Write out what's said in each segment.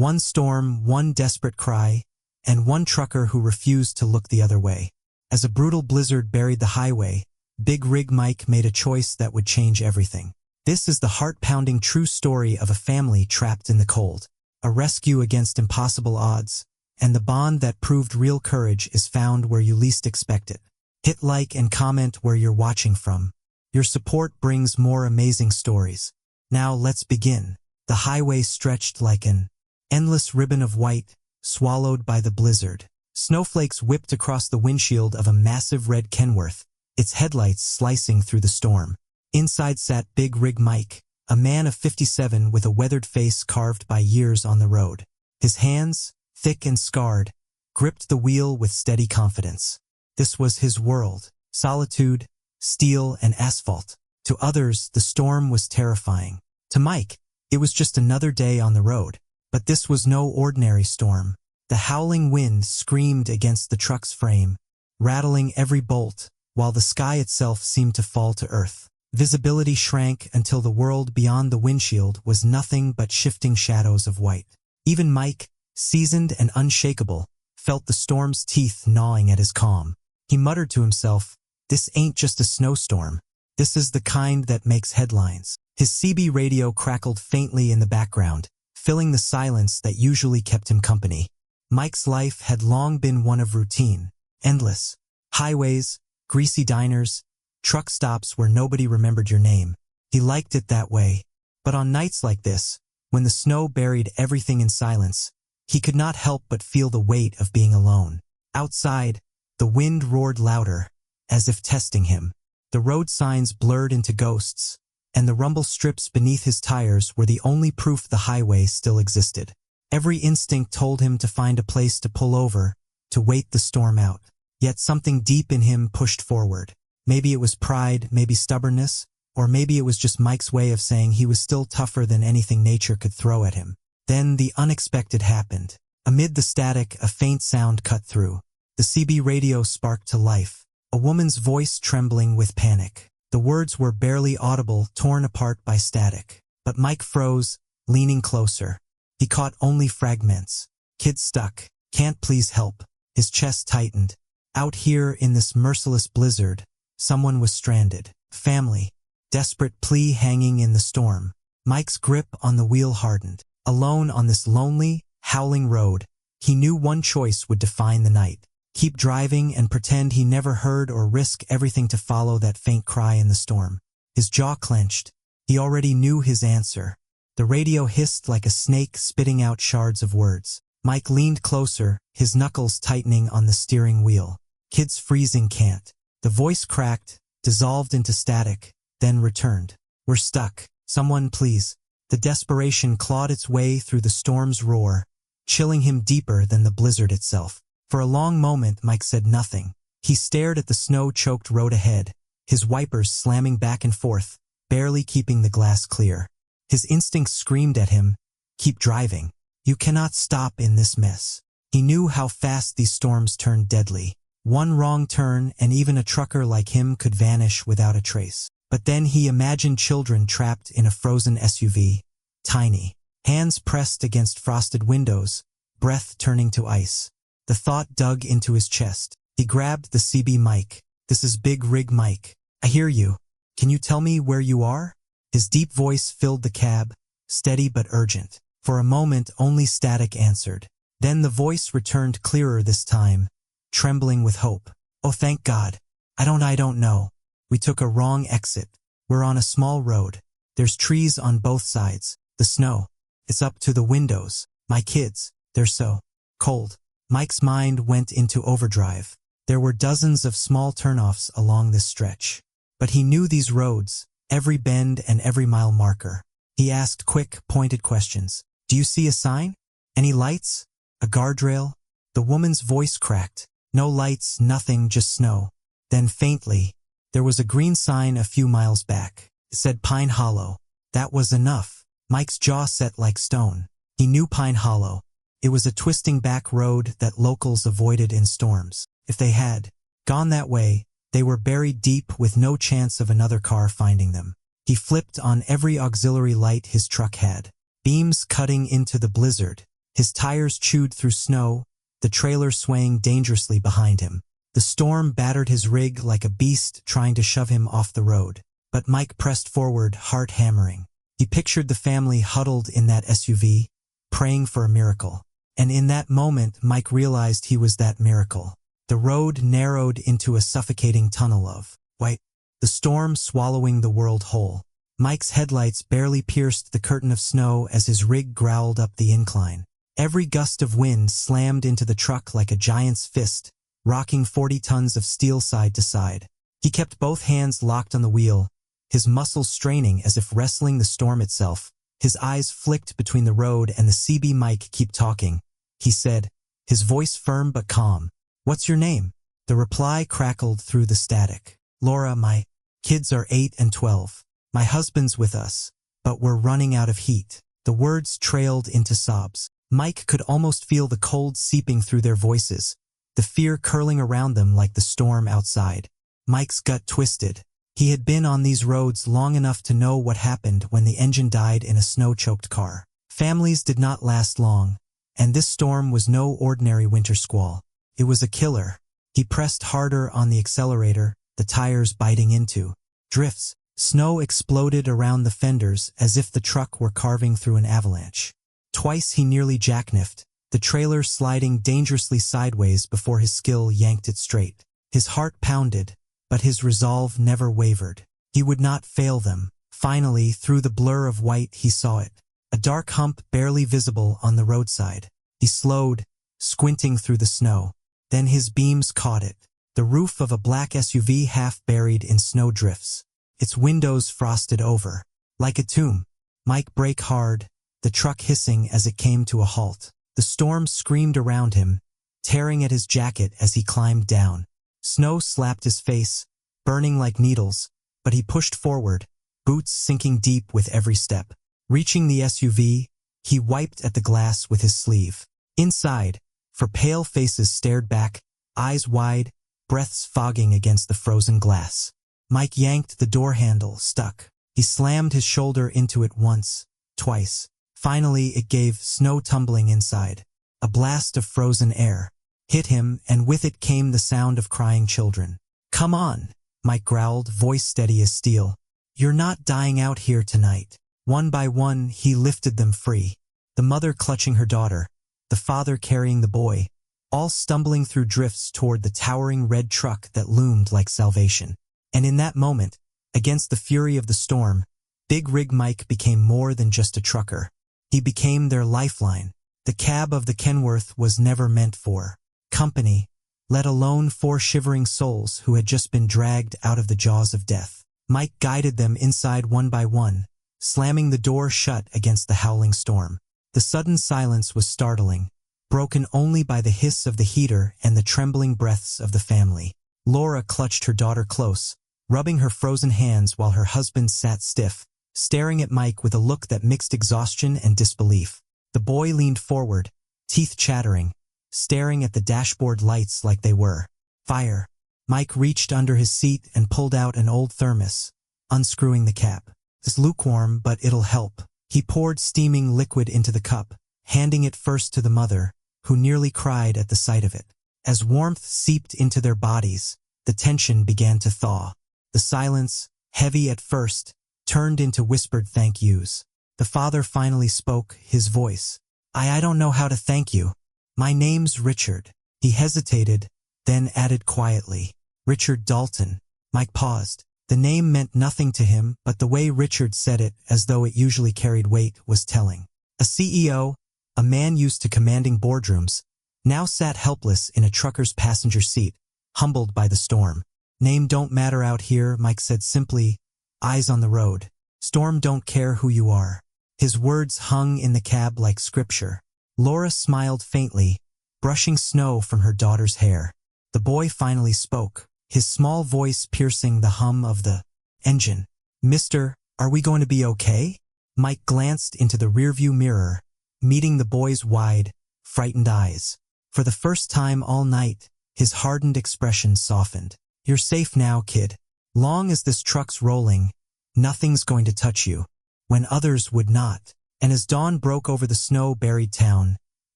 One storm, one desperate cry, and one trucker who refused to look the other way. As a brutal blizzard buried the highway, Big Rig Mike made a choice that would change everything. This is the heart-pounding true story of a family trapped in the cold, a rescue against impossible odds, and the bond that proved real courage is found where you least expect it. Hit like and comment where you're watching from. Your support brings more amazing stories. Now let's begin. The highway stretched like an endless ribbon of white, swallowed by the blizzard. Snowflakes whipped across the windshield of a massive red Kenworth, its headlights slicing through the storm. Inside sat Big Rig Mike, a man of 57 with a weathered face carved by years on the road. His hands, thick and scarred, gripped the wheel with steady confidence. This was his world: solitude, steel, and asphalt. To others, the storm was terrifying. To Mike, it was just another day on the road. But this was no ordinary storm. The howling wind screamed against the truck's frame, rattling every bolt, while the sky itself seemed to fall to earth. Visibility shrank until the world beyond the windshield was nothing but shifting shadows of white. Even Mike, seasoned and unshakable, felt the storm's teeth gnawing at his calm. He muttered to himself, "This ain't just a snowstorm. This is the kind that makes headlines." His CB radio crackled faintly in the background, filling the silence that usually kept him company. Mike's life had long been one of routine, endless. Highways, greasy diners, truck stops where nobody remembered your name. He liked it that way. But on nights like this, when the snow buried everything in silence, he could not help but feel the weight of being alone. Outside, the wind roared louder, as if testing him. The road signs blurred into ghosts, and the rumble strips beneath his tires were the only proof the highway still existed. Every instinct told him to find a place to pull over, to wait the storm out. Yet something deep in him pushed forward. Maybe it was pride, maybe stubbornness, or maybe it was just Mike's way of saying he was still tougher than anything nature could throw at him. Then the unexpected happened. Amid the static, a faint sound cut through. The CB radio sparked to life, a woman's voice trembling with panic. The words were barely audible, torn apart by static. But Mike froze, leaning closer. He caught only fragments. "Kid stuck. Can't please help." His chest tightened. Out here in this merciless blizzard, someone was stranded. Family. Desperate plea hanging in the storm. Mike's grip on the wheel hardened. Alone on this lonely, howling road, he knew one choice would define the night. Keep driving and pretend he never heard, or risk everything to follow that faint cry in the storm. His jaw clenched. He already knew his answer. The radio hissed like a snake, spitting out shards of words. Mike leaned closer, his knuckles tightening on the steering wheel. "Kids freezing can't." The voice cracked, dissolved into static, then returned. "We're stuck. Someone please." The desperation clawed its way through the storm's roar, chilling him deeper than the blizzard itself. For a long moment, Mike said nothing. He stared at the snow-choked road ahead, his wipers slamming back and forth, barely keeping the glass clear. His instincts screamed at him, "Keep driving. You cannot stop in this mess." He knew how fast these storms turned deadly. One wrong turn, and even a trucker like him could vanish without a trace. But then he imagined children trapped in a frozen SUV, tiny, hands pressed against frosted windows, breath turning to ice. The thought dug into his chest. He grabbed the CB mic. "This is Big Rig Mike. I hear you. Can you tell me where you are?" His deep voice filled the cab, steady but urgent. For a moment, only static answered. Then the voice returned clearer this time, trembling with hope. "Oh, thank God. I don't know. We took a wrong exit. We're on a small road. There's trees on both sides. The snow. It's up to the windows. My kids, they're so cold." Mike's mind went into overdrive. There were dozens of small turnoffs along this stretch. But he knew these roads, every bend and every mile marker. He asked quick, pointed questions. "Do you see a sign? Any lights? A guardrail?" The woman's voice cracked. "No lights, nothing, just snow." Then faintly, "There was a green sign a few miles back. It said Pine Hollow." That was enough. Mike's jaw set like stone. He knew Pine Hollow. It was a twisting back road that locals avoided in storms. If they had gone that way, they were buried deep with no chance of another car finding them. He flipped on every auxiliary light his truck had. Beams cutting into the blizzard, His tires chewed through snow, the trailer swaying dangerously behind him. The storm battered his rig like a beast trying to shove him off the road. But Mike pressed forward, heart hammering. He pictured the family huddled in that SUV, praying for a miracle. And in that moment, Mike realized he was that miracle. The road narrowed into a suffocating tunnel of white, the storm swallowing the world whole. Mike's headlights barely pierced the curtain of snow as his rig growled up the incline. Every gust of wind slammed into the truck like a giant's fist, rocking 40 tons of steel side to side. He kept both hands locked on the wheel, his muscles straining as if wrestling the storm itself. His eyes flicked between the road and the CB. Mike, keep talking, he said, his voice firm but calm. What's your name? The reply crackled through the static. Laura, my kids are 8 and 12. My husband's with us, but we're running out of heat. The words trailed into sobs. Mike could almost feel the cold seeping through their voices, the fear curling around them like the storm outside. Mike's gut twisted. He had been on these roads long enough to know what happened when the engine died in a snow-choked car. Families did not last long, and this storm was no ordinary winter squall. It was a killer. He pressed harder on the accelerator, the tires biting into drifts. Snow exploded around the fenders as if the truck were carving through an avalanche. Twice he nearly jackkniffed, the trailer sliding dangerously sideways before his skill yanked it straight. His heart pounded, but his resolve never wavered. He would not fail them. Finally, through the blur of white, he saw it. A dark hump barely visible on the roadside. He slowed, squinting through the snow. Then his beams caught it. The roof of a black SUV half buried in snow drifts. Its windows frosted over. Like a tomb. Mike braked hard, the truck hissing as it came to a halt. The storm screamed around him, tearing at his jacket as he climbed down. Snow slapped his face, burning like needles, but he pushed forward, boots sinking deep with every step. Reaching the SUV, he wiped at the glass with his sleeve. Inside, for pale faces stared back, eyes wide, breaths fogging against the frozen glass. Mike yanked the door handle, stuck. He slammed his shoulder into it once, twice. Finally, it gave, snow tumbling inside. A blast of frozen air hit him, and with it came the sound of crying children. Come on, Mike growled, voice steady as steel. You're not dying out here tonight. One by one, he lifted them free. The mother clutching her daughter, the father carrying the boy, all stumbling through drifts toward the towering red truck that loomed like salvation. And in that moment, against the fury of the storm, Big Rig Mike became more than just a trucker. He became their lifeline. The cab of the Kenworth was never meant for company, let alone 4 shivering souls who had just been dragged out of the jaws of death. Mike guided them inside one by one, slamming the door shut against the howling storm. The sudden silence was startling, broken only by the hiss of the heater and the trembling breaths of the family. Laura clutched her daughter close, rubbing her frozen hands while her husband sat stiff, staring at Mike with a look that mixed exhaustion and disbelief. The boy leaned forward, teeth chattering, staring at the dashboard lights like they were fire. Mike reached under his seat and pulled out an old thermos, unscrewing the cap. It's lukewarm, but it'll help. He poured steaming liquid into the cup, handing it first to the mother, who nearly cried at the sight of it. As warmth seeped into their bodies, the tension began to thaw. The silence, heavy at first, turned into whispered thank yous. The father finally spoke, his voice. I don't know how to thank you. My name's Richard. He hesitated, then added quietly. Richard Dalton. Mike paused. The name meant nothing to him, but the way Richard said it, as though it usually carried weight, was telling. A CEO, a man used to commanding boardrooms, now sat helpless in a trucker's passenger seat, humbled by the storm. Name don't matter out here, Mike said simply, eyes on the road. Storm don't care who you are. His words hung in the cab like scripture. Laura smiled faintly, brushing snow from her daughter's hair. The boy finally spoke, his small voice piercing the hum of the engine. Mister, are we going to be okay? Mike glanced into the rearview mirror, meeting the boy's wide, frightened eyes. For the first time all night, his hardened expression softened. You're safe now, kid. Long as this truck's rolling, nothing's going to touch you, when others would not. And as dawn broke over the snow-buried town,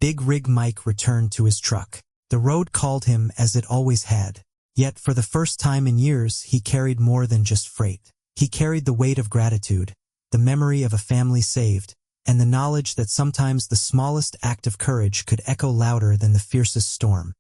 Big Rig Mike returned to his truck. The road called him as it always had. Yet for the first time in years, he carried more than just freight. He carried the weight of gratitude, the memory of a family saved, and the knowledge that sometimes the smallest act of courage could echo louder than the fiercest storm.